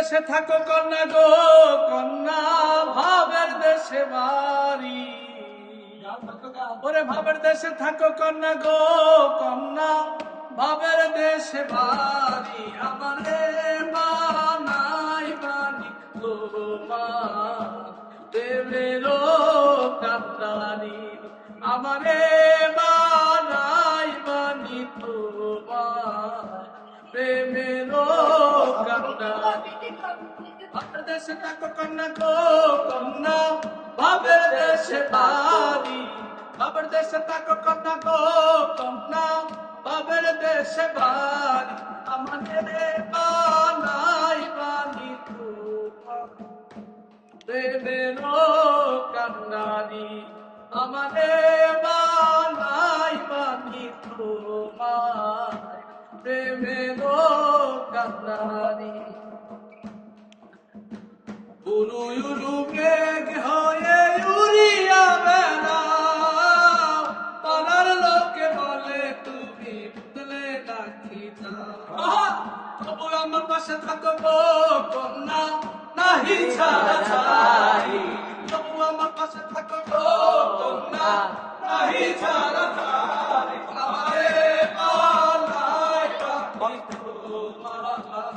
দেশে থাকো কন্যা গো কন্যা, ভাবের দেশে বাড়ি। ওরে ভাবের দেশে থাকো কন্যা গো কন্যা, ভাবের দেশে বাড়ি। আমারে বানাই বানি তোমার প্রেমেরও কান্দারি। আমারে বানাই বানি তোমার প্রেমেরও কান্দারি। ভাবের দেশে থাকো কন্যা গো কন্যা, ভাবের দেশে বাড়ি। ভাবের দেশে থাকো কন্যা গো কন্যা, ভাবের দেশে বাড়ি। আমাদের বানাই বানি তোমার প্রেমেরও কান্দারি। আমাদের বানাই বানি তোমার প্রেমেরও কান্দারি। উলু উলু মেঘ হয়ে উড়িয়া বেড়াও, পাড়ার লোকে বলে তুমি বদলে ডাকি যাও। তবু আমার পাশে থাকো গো কন্যা, নাহি ছাড়া ছাড়ি। তবু আমার পাশে থাকো গো কন্যা, নাহি ছাড়া ছাড়ি। আমারে বানাই বানি তোমার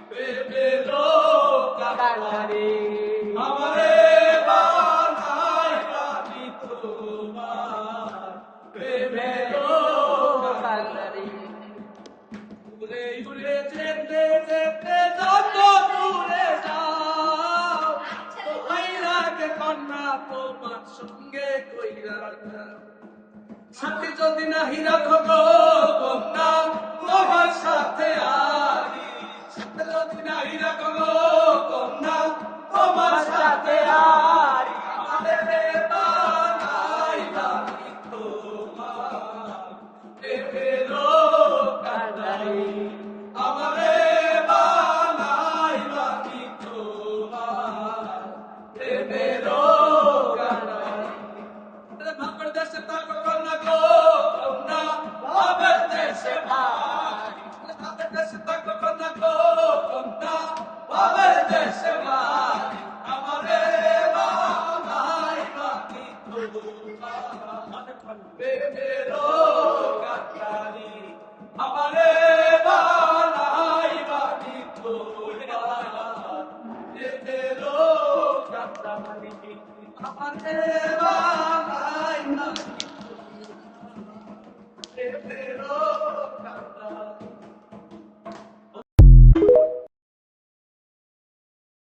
প্রেমেরও কান্দারি। আমারে বানাই বানি তোমার প্রেমেরও কান্দারি। উড়ে উড়ে যেতে যেতে যত দূরে যাও, কইরাকে কন্যা তোমার সঙ্গে কইরা যাও। সাথে যদি নাহি রাখো গো কন্যা, তোমার সাথে আরি। সাথে যদি নাহি রাখো গো কন্যা, তোমার সাথে আরি। আমাদের বানাই বানি তোমার প্রেমেরও কান্দারি। আমাদের বানাই বানি তোমার প্রেমেরও কান্দারি। ভাবের দেশে থাকো কন্যা গো কন্যা, ভাবের দেশে বাড়ি। ভাবের দেশে থাকো কন্যা গো কন্যা, ভাবের দেশে বাড়ি। আমারে বানাই বানি তোমার প্রেমেরও কান্দারি। আমারে বানাই বানি তোমার প্রেমেরও কান্দারি। আমারে বানাই বানি